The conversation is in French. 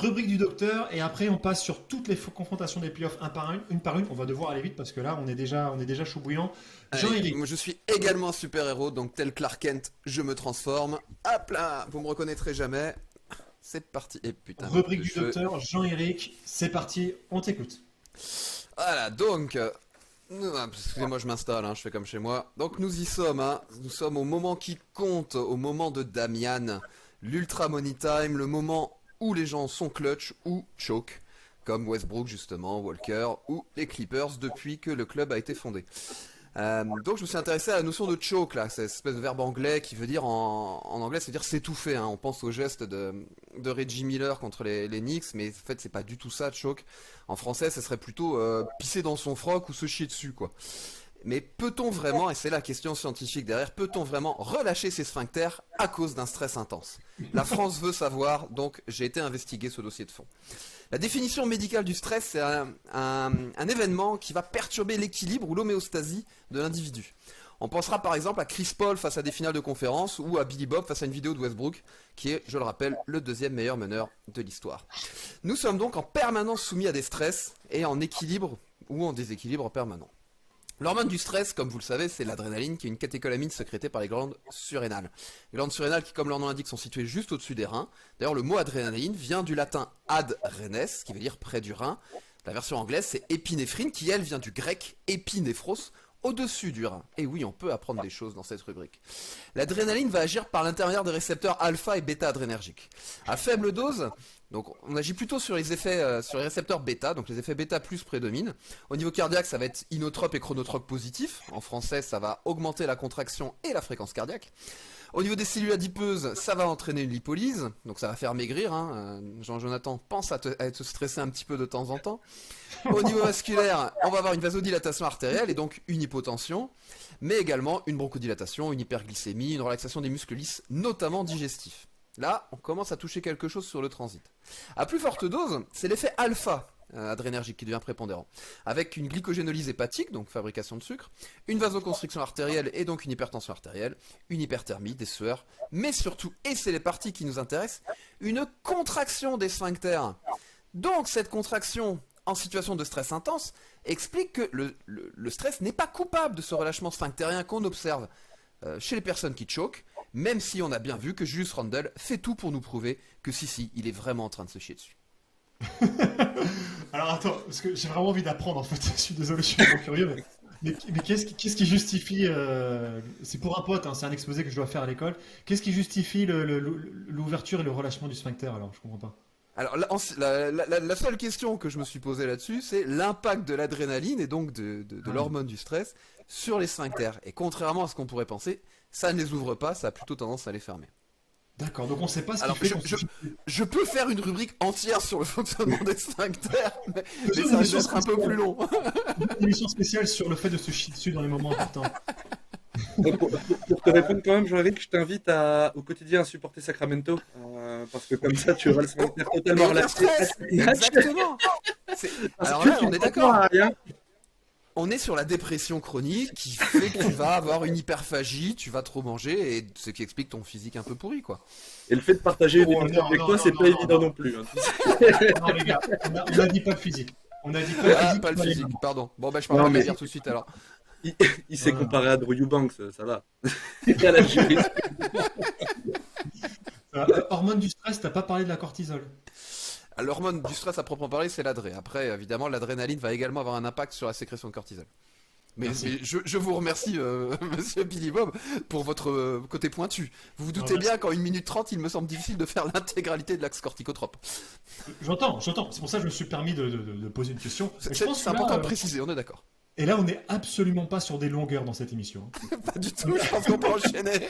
rubrique du docteur, et après on passe sur toutes les confrontations des playoffs un par une par une. On va devoir aller vite parce que là on est déjà chaud bouillant. Jean-Éric. Moi, je suis également un super-héros, donc tel Clark Kent, je me transforme. Hop là, vous me reconnaîtrez jamais. C'est parti. Et putain. Rubrique du docteur, Jean-Éric, c'est parti, on t'écoute. Voilà, donc. Excusez-moi, je m'installe, je fais comme chez moi. Donc nous y sommes, nous sommes au moment qui compte, au moment de Damian. L'Ultra Money Time, le moment où les gens sont clutch ou choke, comme Westbrook justement, Walker ou les Clippers depuis que le club a été fondé. Donc je me suis intéressé à la notion de choke là, c'est cette espèce de verbe anglais qui veut dire en anglais, ça veut dire s'étouffer. On pense au geste de Reggie Miller contre les Knicks, mais en fait c'est pas du tout ça, choke. En français, ça serait plutôt pisser dans son froc ou se chier dessus quoi. Mais peut-on vraiment, et c'est la question scientifique derrière, peut-on vraiment relâcher ses sphincters à cause d'un stress intense? La France veut savoir, donc j'ai été investiguer ce dossier de fond. La définition médicale du stress, c'est un événement qui va perturber l'équilibre ou l'homéostasie de l'individu. On pensera par exemple à Chris Paul face à des finales de conférence ou à Billy Bob face à une vidéo de Westbrook, qui est, je le rappelle, le deuxième meilleur meneur de l'histoire. Nous sommes donc en permanence soumis à des stress et en équilibre ou en déséquilibre permanent. L'hormone du stress, comme vous le savez, c'est l'adrénaline, qui est une catécholamine sécrétée par les glandes surrénales. Les glandes surrénales qui, comme leur nom l'indique, sont situées juste au-dessus des reins. D'ailleurs, le mot adrénaline vient du latin ad renes, qui veut dire près du rein. La version anglaise, c'est épinéphrine, qui elle vient du grec épinéphros, au-dessus du rein. Et oui, on peut apprendre des choses dans cette rubrique. L'adrénaline va agir par l'intermédiaire des récepteurs alpha et bêta adrénergiques. À faible dose, donc on agit plutôt sur les effets, sur les récepteurs bêta, donc les effets bêta plus prédominent. Au niveau cardiaque, ça va être inotrope et chronotrope positif. En français, ça va augmenter la contraction et la fréquence cardiaque. Au niveau des cellules adipeuses, ça va entraîner une lipolyse, donc ça va faire maigrir. Jean-Jonathan pense à te stresser un petit peu de temps en temps. Au niveau vasculaire, on va avoir une vasodilatation artérielle et donc une hypotension, mais également une bronchodilatation, une hyperglycémie, une relaxation des muscles lisses, notamment digestifs. Là, on commence à toucher quelque chose sur le transit. À plus forte dose, c'est l'effet alpha adrénergique qui devient prépondérant, avec une glycogénolyse hépatique, donc fabrication de sucre, une vasoconstriction artérielle et donc une hypertension artérielle, une hyperthermie, des sueurs, mais surtout, et c'est les parties qui nous intéressent, une contraction des sphincters. Donc cette contraction en situation de stress intense explique que le stress n'est pas coupable de ce relâchement sphinctérien qu'on observe chez les personnes qui choquent, même si on a bien vu que Julius Randle fait tout pour nous prouver que si, il est vraiment en train de se chier dessus. Alors attends, parce que j'ai vraiment envie d'apprendre en fait, je suis désolé, je suis vraiment curieux, mais qu'est-ce qui justifie, c'est pour un pote, c'est un exposé que je dois faire à l'école, qu'est-ce qui justifie l'ouverture et le relâchement du sphincter alors, je comprends pas. Alors la seule question que je me suis posée là-dessus, c'est l'impact de l'adrénaline et donc de l'hormone du stress sur les sphincters. Et contrairement à ce qu'on pourrait penser, ça ne les ouvre pas, ça a plutôt tendance à les fermer. D'accord, donc on ne sait pas ce qui Alors, fait je peux faire une rubrique entière sur le fonctionnement des sphincters, mais ça risque d'être un peu plus long. Une émission spéciale sur le fait de se chier dessus dans les moments importants. Pour te répondre quand même, Jean-Éric, je t'invite au quotidien à supporter Sacramento, parce que comme ça, tu auras le sphincter totalement relâché. Exactement. Alors là, on est d'accord. On est sur la dépression chronique qui fait que tu vas avoir une hyperphagie, tu vas trop manger, et ce qui explique ton physique un peu pourri, quoi. Et le fait de partager une émission avec toi, c'est pas évident non plus. Non les gars, on a dit pas de physique. On a dit pas de physique. Pas le physique, pardon. Bon, je parle de dire tout de suite alors. Il s'est comparé à Drew Eubanks, ça va. Et à la juriste. Hormone du stress, t'as pas parlé de la cortisol. L'hormone du stress à proprement parler, c'est l'adré. Après, évidemment, l'adrénaline va également avoir un impact sur la sécrétion de cortisol. Mais je vous remercie, monsieur Billy Bob, pour votre côté pointu. Vous vous doutez bien qu'en 1 minute 30, il me semble difficile de faire l'intégralité de l'axe corticotrope. J'entends. C'est pour ça que je me suis permis de poser une question. C'est important de préciser, on est d'accord. Et là, on n'est absolument pas sur des longueurs dans cette émission. Pas du tout, je pense qu'on peut enchaîner.